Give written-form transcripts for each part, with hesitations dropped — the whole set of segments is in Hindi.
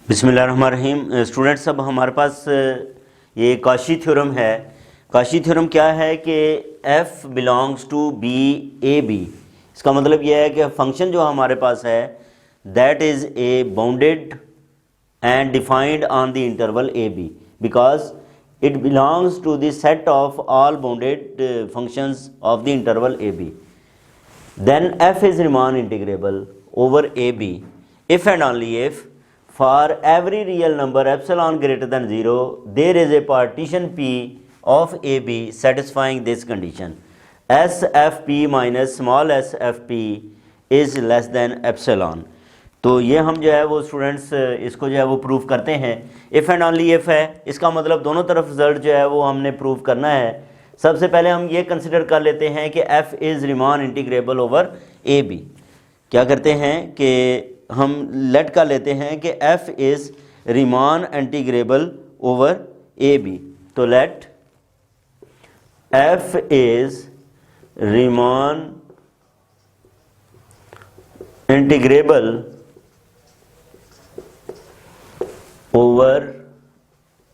बिस्मिल्लाहिर्रहमानिर्रहीम। स्टूडेंट्स, अब हमारे पास ये काशी थ्योरम है। काशी थ्योरम क्या है कि f belongs to b a b. इसका मतलब यह है कि फंक्शन जो हमारे पास है that is a bounded and defined on the interval a b because it belongs to the set of all bounded functions of the interval a b. Then f is Riemann integrable over a b if and only if for every real number epsilon greater than 0 there is a partition p of a b satisfying this condition. sfp minus small sfp is less than epsilon. तो ये हम जो है वो स्टूडेंट्स इसको जो है वो प्रूव करते हैं। इफ़ एंड ओनली इफ़ है, इसका मतलब दोनों तरफ रिजल्ट जो है वो हमने प्रूव करना है। सबसे पहले हम ये कंसिडर कर लेते हैं कि f is Riemann integrable over a b. क्या करते हैं कि हम लेट कर लेते हैं कि f is Riemann integrable over a b. तो let f is Riemann integrable over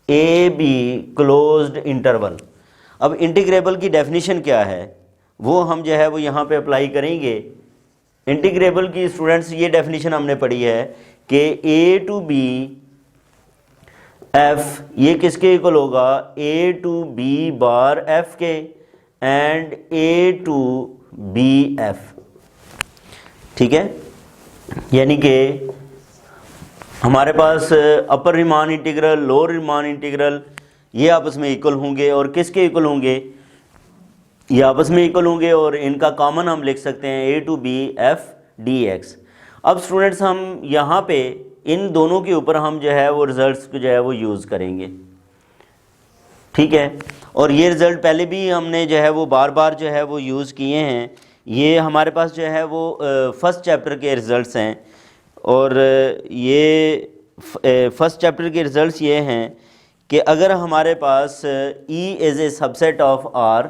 a b closed interval. अब इंटीग्रेबल की डेफिनेशन क्या है वो हम जो है वो यहाँ पे अप्लाई करेंगे। इंटीग्रेबल की स्टूडेंट्स ये डेफिनेशन हमने पढ़ी है कि ए टू बी एफ ये किसके इक्वल होगा, a to b bar f के and a to b f. ठीक है, यानी कि हमारे पास upper Riemann integral lower Riemann integral ये आपस में इक्वल होंगे और किसके इक्वल होंगे, ये आपस में इक्वल होंगे और इनका कॉमन हम लिख सकते हैं a to b f d x. अब स्टूडेंट्स हम यहाँ पे इन दोनों के ऊपर हम जो है वो रिजल्ट्स को जो है वो यूज़ करेंगे। ठीक है, और ये रिज़ल्ट पहले भी हमने जो है वो बार बार जो है वो यूज़ किए हैं। ये हमारे पास जो है वो फर्स्ट चैप्टर के रिज़ल्ट्स हैं और ये फर्स्ट चैप्टर के रिज़ल्ट्स ये हैं कि अगर हमारे पास E is a subset of R,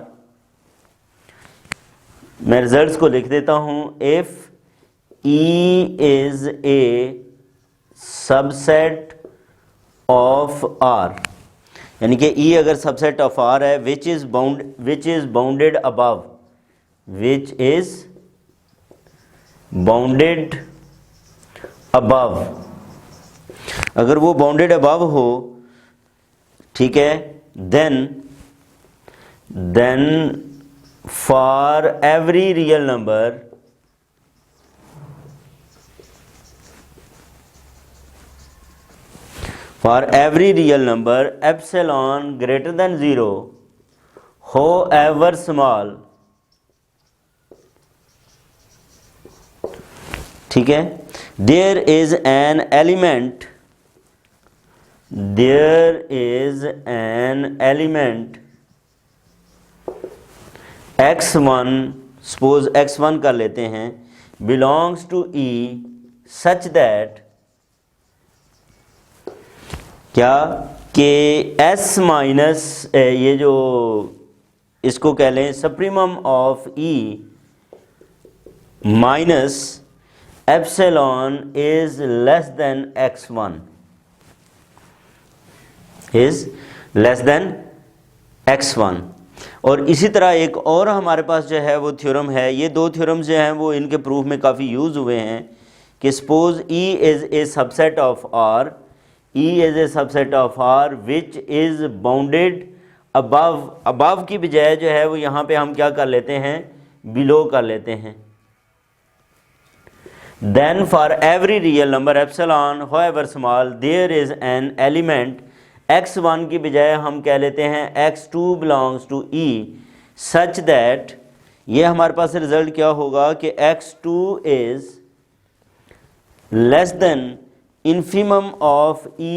मैं रिज़ल्ट्स को लिख देता हूँ। If E is a subset of R, यानी कि E अगर सबसेट ऑफ R है which is bounded above, which is bounded above, अगर वो बाउंडेड अबव हो, ठीक है, then for every real number epsilon greater than 0 हो एवर स्मॉल, ठीक है, there is an element x1, suppose x1 कर लेते हैं, belongs to E such that क्या कि s माइनस ये जो इसको कह लें supremum of E minus epsilon is less than x1, is less than x1। और इसी तरह एक और हमारे पास जो है वो थ्योरम है। ये दो थ्योरम्स जो हैं वो इनके प्रूफ में काफ़ी यूज़ हुए हैं कि suppose E is a subset of R, E is a subset of R which is bounded above, above की बजाय जो है वो यहाँ पे हम क्या कर लेते हैं, बिलो कर लेते हैं। Then for every real number epsilon however small there is an element x1 की बजाय हम कह लेते हैं x2 belongs to E such that ये हमारे पास रिजल्ट क्या होगा कि x2 is less than infimum of E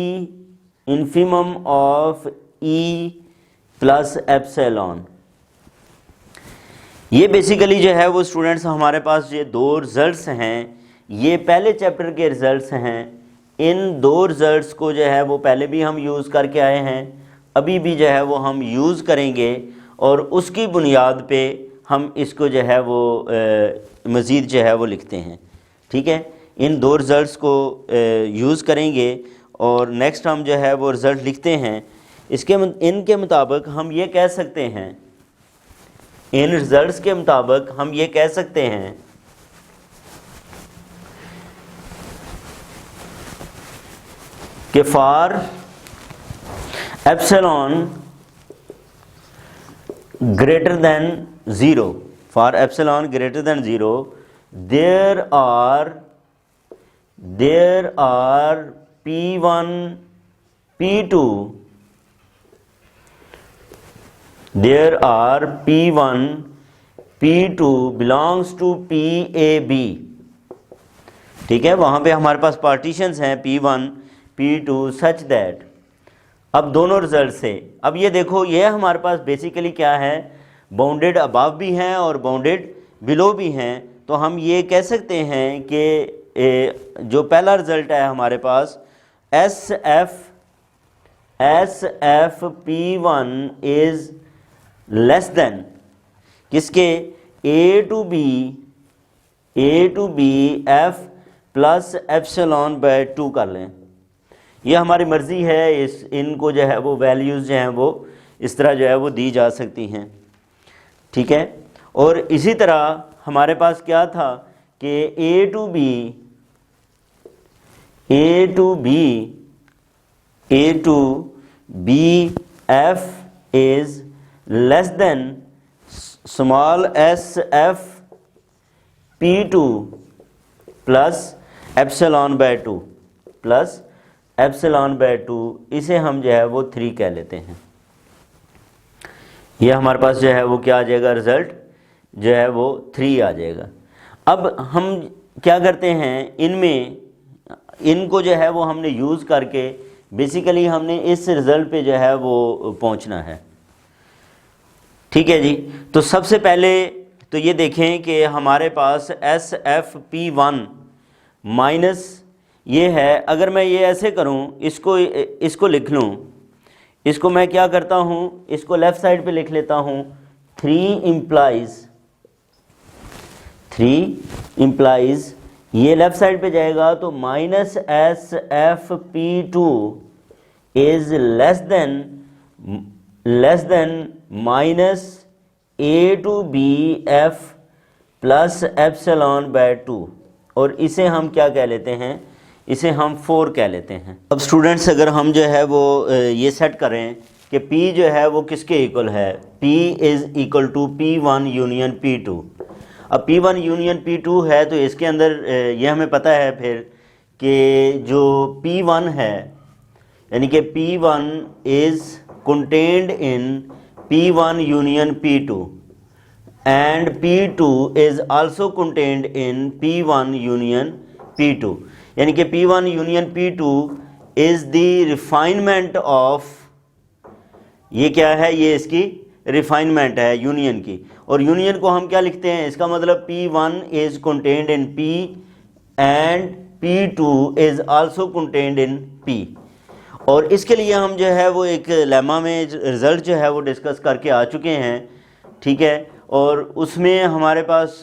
plus epsilon। ये बेसिकली जो है वो स्टूडेंट्स हमारे पास ये दो रिजल्ट्स हैं, ये पहले चैप्टर के रिज़ल्ट्स हैं। इन दो रिज़ल्ट्स को जो है वो पहले भी हम यूज़ करके आए हैं, अभी भी जो है वो हम यूज़ करेंगे और उसकी बुनियाद पे हम इसको जो है वो मज़ीद जो है वो लिखते हैं। ठीक है, इन दो रिज़ल्ट्स को यूज़ करेंगे और नेक्स्ट हम जो है वो रिज़ल्ट लिखते हैं। इनके मुताबिक हम ये कह सकते हैं, इन रिजल्ट्स के मुताबिक हम ये कह सकते हैं कि for epsilon greater than 0, for epsilon greater than 0 there are P1 P2 there are P1 P2 belongs to PAB। ठीक है, वहाँ पे हमारे पास पार्टीशंस हैं P1 P2 such that, अब दोनों रिजल्ट से, अब ये देखो ये हमारे पास बेसिकली क्या है, बाउंडेड अबव भी हैं और बाउंडेड बिलो भी हैं। तो हम ये कह सकते हैं कि जो पहला रिजल्ट है हमारे पास SF P1 is less than किसके, A to b F plus epsilon by 2 कर लें। ये हमारी मर्ज़ी है, इनको जो है वो वैल्यूज़ जो हैं वो इस तरह जो है वो दी जा सकती हैं। ठीक है, और इसी तरह हमारे पास क्या था कि A to b F is less than small SF P2 plus epsilon by 2 plus epsilon by 2, इसे हम जो है वो 3 कह लेते हैं। ये हमारे पास जो है वो क्या आ जाएगा, रिज़ल्ट जो है वो 3 आ जाएगा। अब हम क्या करते हैं, इनको जो है वो हमने यूज़ करके बेसिकली हमने इस रिज़ल्ट पे जो है वो पहुंचना है। ठीक है जी, तो सबसे पहले तो ये देखें कि हमारे पास SFP1 माइनस ये है, अगर मैं ये ऐसे करूं, इसको लिख लूं, इसको मैं क्या करता हूं, इसको लेफ़्ट साइड पे लिख लेता हूं, 3 इम्प्लाइज ये लेफ़्ट साइड पे जाएगा तो minus SFP2 is less than minus A to b F plus epsilon by 2, और इसे हम क्या कह लेते हैं, इसे हम 4 कह लेते हैं। अब स्टूडेंट्स अगर हम जो है वो ये सेट करें कि P जो है वो किसके इक्वल है, P is equal to P1 union P2। अब P1 यूनियन P2 है तो इसके अंदर ये हमें पता है फिर कि जो P1 है, यानी कि P1 is contained in P1 union P2 and P2 is also contained in P1 union P2, यानी कि P1 union P2 is the refinement of, ये क्या है, ये इसकी रिफाइनमेंट है यूनियन की। और यूनियन को हम क्या लिखते हैं, इसका मतलब P1 is contained in P and P2 is also contained in P। और इसके लिए हम जो है वो एक लेमा में रिज़ल्ट जो है वो डिस्कस करके आ चुके हैं। ठीक है, और उसमें हमारे पास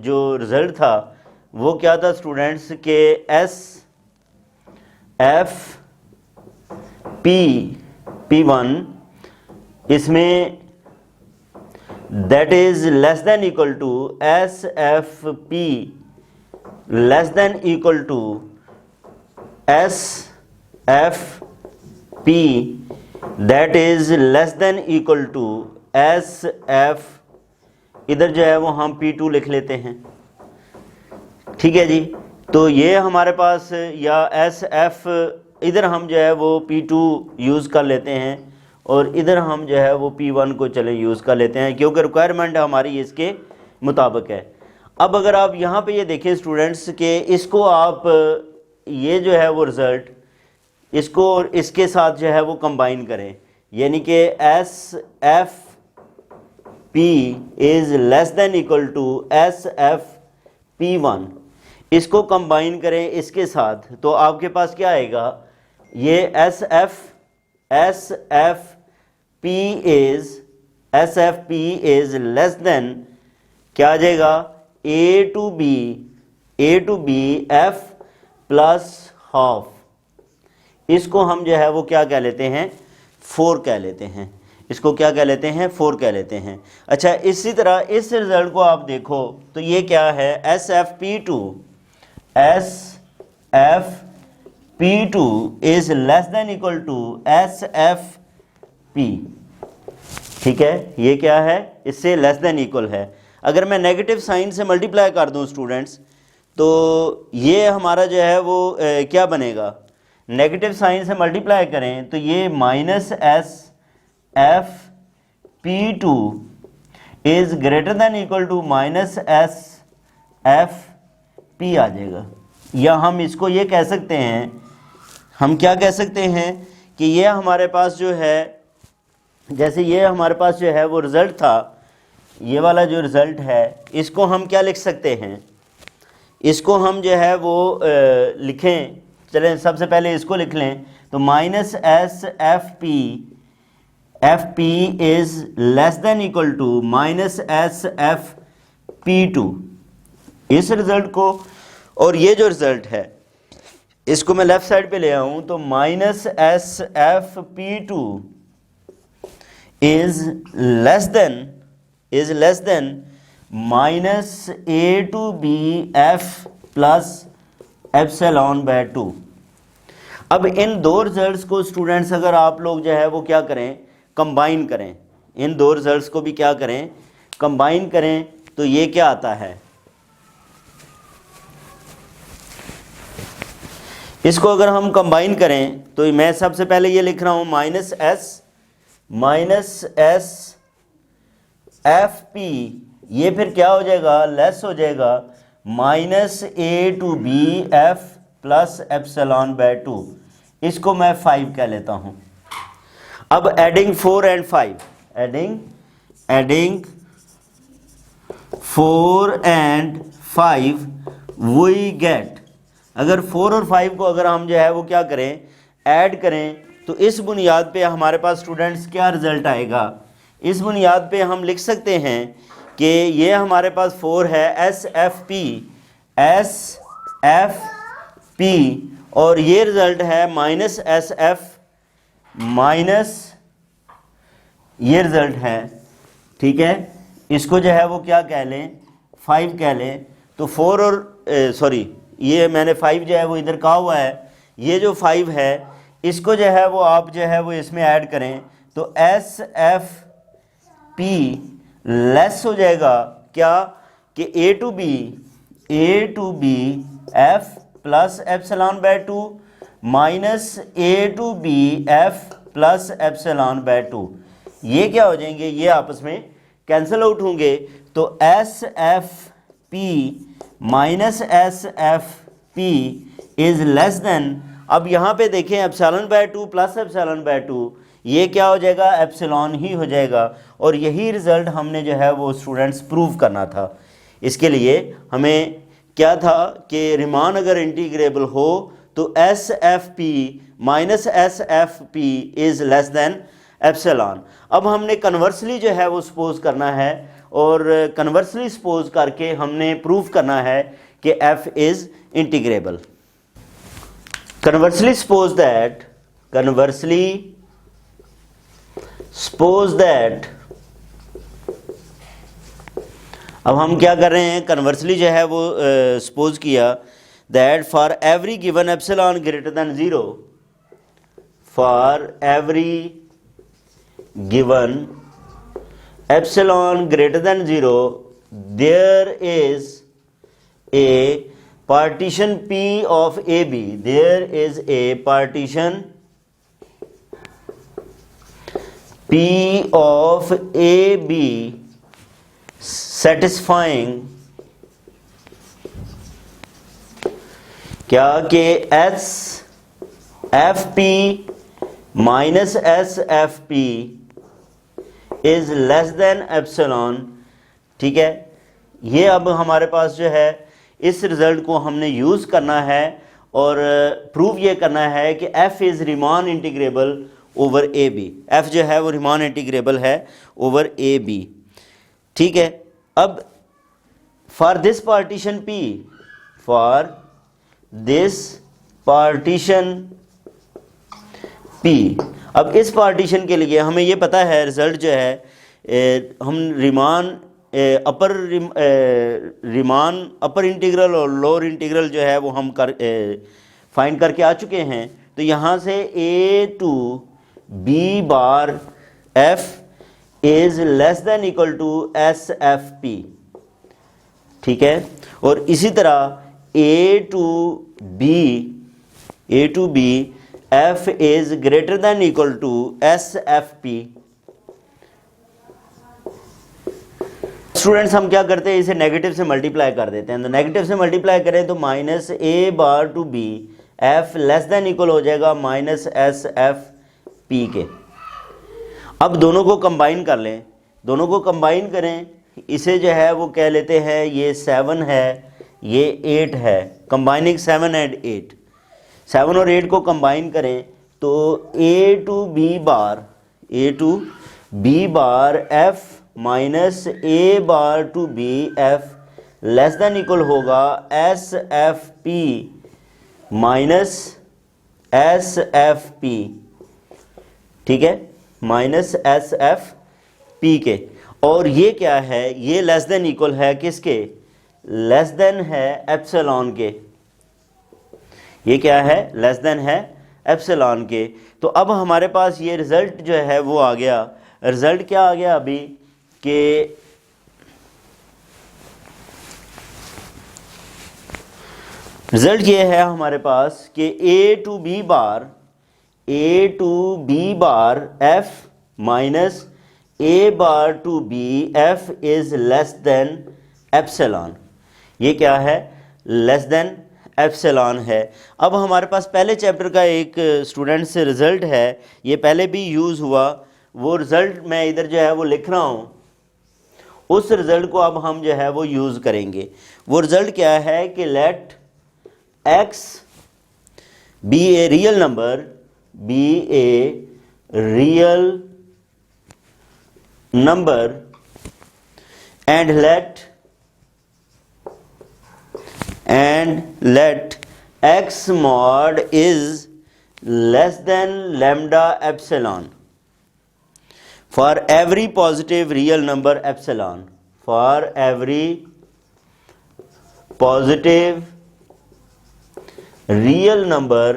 जो रिज़ल्ट था वो क्या था स्टूडेंट्स के SFP1 इसमें that is less than equal to SFP less than equal to SFP that is less than equal to SF, इधर जो है वो हम P2 लिख लेते हैं। ठीक है जी, तो ये हमारे पास या SF इधर हम जो है वो P2 यूज़ कर लेते हैं और इधर हम जो है वो P1 को चले यूज़ कर लेते हैं क्योंकि रिक्वायरमेंट हमारी इसके मुताबिक है। अब अगर आप यहाँ पे ये देखें स्टूडेंट्स के इसको आप ये जो है वो रिज़ल्ट इसको और इसके साथ जो है वो कंबाइन करें, यानी कि SFP is less than equal to SFP1, इसको कंबाइन करें इसके साथ तो आपके पास क्या आएगा, ये SFP इज़ लेस देन क्या आ जाएगा, A to b F plus half, इसको हम जो है वो क्या कह लेते हैं, 4 कह लेते हैं। इसको क्या कह लेते हैं, 4 कह लेते हैं। अच्छा, इसी तरह इस रिजल्ट को आप देखो तो ये क्या है, SFP2 is less than equal to SFP। ठीक है, ये क्या है, इससे लेस देन इक्वल है। अगर मैं नेगेटिव साइन से मल्टीप्लाई कर दूं स्टूडेंट्स, तो ये हमारा जो है वो क्या बनेगा, नेगेटिव साइन से मल्टीप्लाई करें तो ये -SFP2 is greater than equal to -SFP आ जाएगा। या हम इसको ये कह सकते हैं, हम क्या कह सकते हैं कि ये हमारे पास जो है, जैसे ये हमारे पास जो है वो रिज़ल्ट था, ये वाला जो रिज़ल्ट है इसको हम क्या लिख सकते हैं, इसको हम जो है वो लिखें। चलें सबसे पहले इसको लिख लें, तो -SFP is less than equal to -SFP2, इस रिज़ल्ट को। और ये जो रिज़ल्ट है इसको मैं लेफ़्ट साइड पे ले आऊँ तो -SFP2 is less then -A to B F plus epsilon by 2। अब इन दो रिजल्ट्स को स्टूडेंट्स अगर आप लोग जो है वो क्या करें, कंबाइन करें, इन दो रिजल्ट्स को भी क्या करें, कंबाइन करें, तो ये क्या आता है, इसको अगर हम कंबाइन करें तो मैं सबसे पहले ये लिख रहा हूँ -SFP, ये फिर क्या हो जाएगा, लेस हो जाएगा -A to B F plus epsilon by 2। इसको मैं 5 कह लेता हूँ। अब adding 4 and 5, adding 4 and 5 we get, अगर 4 और 5 को अगर हम जो है वो क्या करें, ऐड करें, तो इस बुनियाद पे हमारे पास स्टूडेंट्स क्या रिज़ल्ट आएगा, इस बुनियाद पे हम लिख सकते हैं कि ये हमारे पास 4 है SFP, और ये रिज़ल्ट है -SF, ये रिज़ल्ट है। ठीक है, इसको जो है वो क्या कह लें, 5 कह लें। तो 4 और ये मैंने 5 जो है वो इधर कहा हुआ है, ये जो 5 है इसको जो है वो आप जो है वो इसमें ऐड करें, तो SFP लेस हो जाएगा क्या, कि A to B F plus epsilon by 2 -A to B F plus epsilon by 2, ये क्या हो जाएंगे, ये आपस में कैंसिल आउट होंगे। तो SFP -SFP is less then, अब यहाँ पे देखें epsilon by 2 plus epsilon by 2, ये क्या हो जाएगा, एप्सिलॉन ही हो जाएगा। और यही रिज़ल्ट हमने जो है वो स्टूडेंट्स प्रूव करना था। इसके लिए हमें क्या था कि रिमान अगर इंटीग्रेबल हो तो SFP -SFP is less than epsilon. अब हमने कन्वर्सली जो है वो सपोज करना है, और कन्वर्सली सपोज करके हमने प्रूव करना है कि F is integrable. Conversely suppose that अब हम क्या कर रहे हैं, कन्वर्सली जो है वो सपोज किया that for every given epsilon greater than 0, for every given epsilon greater than 0 there is a partition P of AB, there is a partition P of AB satisfying क्या कि SFP minus SFP is less than epsilon। ठीक है, ये अब हमारे पास जो है इस रिज़ल्ट को हमने यूज़ करना है और प्रूव ये करना है कि F is Riemann integrable over AB। F जो है वो रिमान इंटीग्रेबल है ओवर AB। ठीक है, अब for this partition P, for this partition P. अब इस पार्टीशन के लिए हमें ये पता है रिज़ल्ट जो है हम रीमान अपर इंटीग्रल और लोअर इंटीग्रल जो है वो हम फाइंड करके आ चुके हैं। तो यहाँ से a to b bar f is less than equal to s f p, ठीक है। और इसी तरह a to b f is greater than equal to s f p. Students हम क्या करते हैं, इसे नेगेटिव से मल्टीप्लाई कर देते हैं। तो नेगेटिव से मल्टीप्लाई करें तो minus a bar to b f less than equal हो जाएगा माइनस एस एफ पी के। अब दोनों को कंबाइन कर लें, दोनों को कंबाइन करें, इसे जो है वो कह लेते हैं ये 7 है, ये 8 है। कंबाइनिंग 7 एंड 8, 7 और 8 को कंबाइन करें तो a to b bar f minus a bar to b f less than equal होगा s f p minus s f p, ठीक है, माइनस एस एफ पी के। और ये क्या है, ये लेस देन इक्वल है किसके, लेस देन है एप्सिलॉन के। ये क्या है, लेस देन है एप्सिलॉन के। तो अब हमारे पास ये रिजल्ट जो है वो आ गया। रिजल्ट क्या आ गया अभी कि रिजल्ट ये है हमारे पास कि a to b bar f minus a bar to b f is less than epsilon. ये क्या है, लेस देन एप्सिलॉन है। अब हमारे पास पहले चैप्टर का एक स्टूडेंट से रिज़ल्ट है, ये पहले भी यूज़ हुआ, वो रिज़ल्ट मैं इधर जो है वो लिख रहा हूँ। उस रिज़ल्ट को अब हम जो है वो यूज़ करेंगे। वो रिज़ल्ट क्या है कि let x be a real number, and let x mod is less than lambda epsilon for every positive real number epsilon, for every positive real number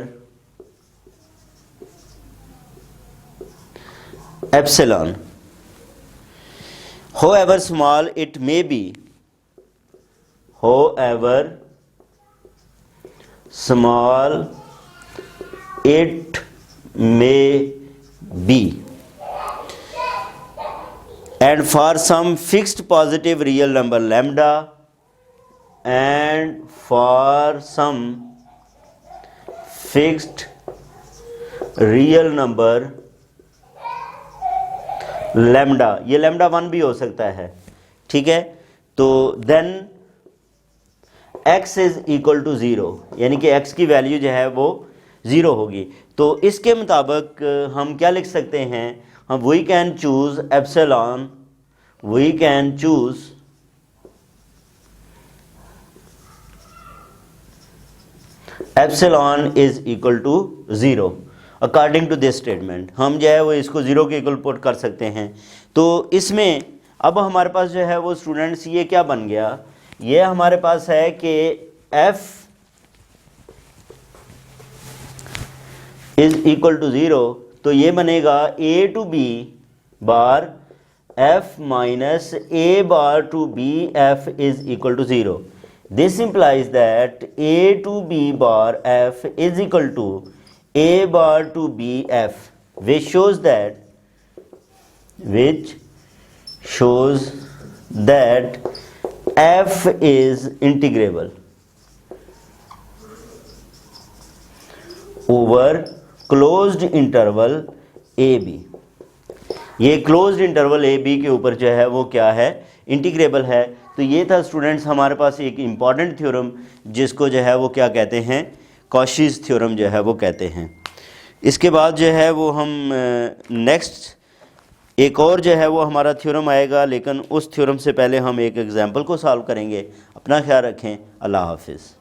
epsilon, however small it may be, however small it may be, and for some fixed positive real number lambda, and for some fixed real number lambda, ये लैम्डा 1 भी हो सकता है, ठीक है। तो then x is equal to 0, यानी कि x की वैल्यू जो है वो 0 होगी। तो इसके मुताबिक हम क्या लिख सकते हैं, हम we can choose epsilon, we can choose epsilon is equal to 0 according to this statement. हम जो है वो इसको 0 के इक्वल पुट कर सकते हैं। तो इसमें अब हमारे पास जो है वो स्टूडेंट्स ये क्या बन गया, ये हमारे पास है कि f इज इक्वल टू 0, तो ये बनेगा a to b bar f minus a bar to b f is equal to 0। This implies that a to b bar f is equal to a bar to b f, which shows that f is integrable over closed interval a b। ये क्लोज्ड इंटरवल ए बी के ऊपर जो है वो क्या है, इंटीग्रेबल है। तो ये था स्टूडेंट्स हमारे पास एक इम्पॉर्टेंट थ्योरम जिसको जो है वो क्या कहते हैं, कॉशीज़ थ्योरम जो है वो कहते हैं। इसके बाद जो है वो हम नेक्स्ट एक और जो है वो हमारा थ्योरम आएगा, लेकिन उस थ्योरम से पहले हम एक एग्जांपल को सॉल्व करेंगे। अपना ख्याल रखें, अल्लाह हाफिज़।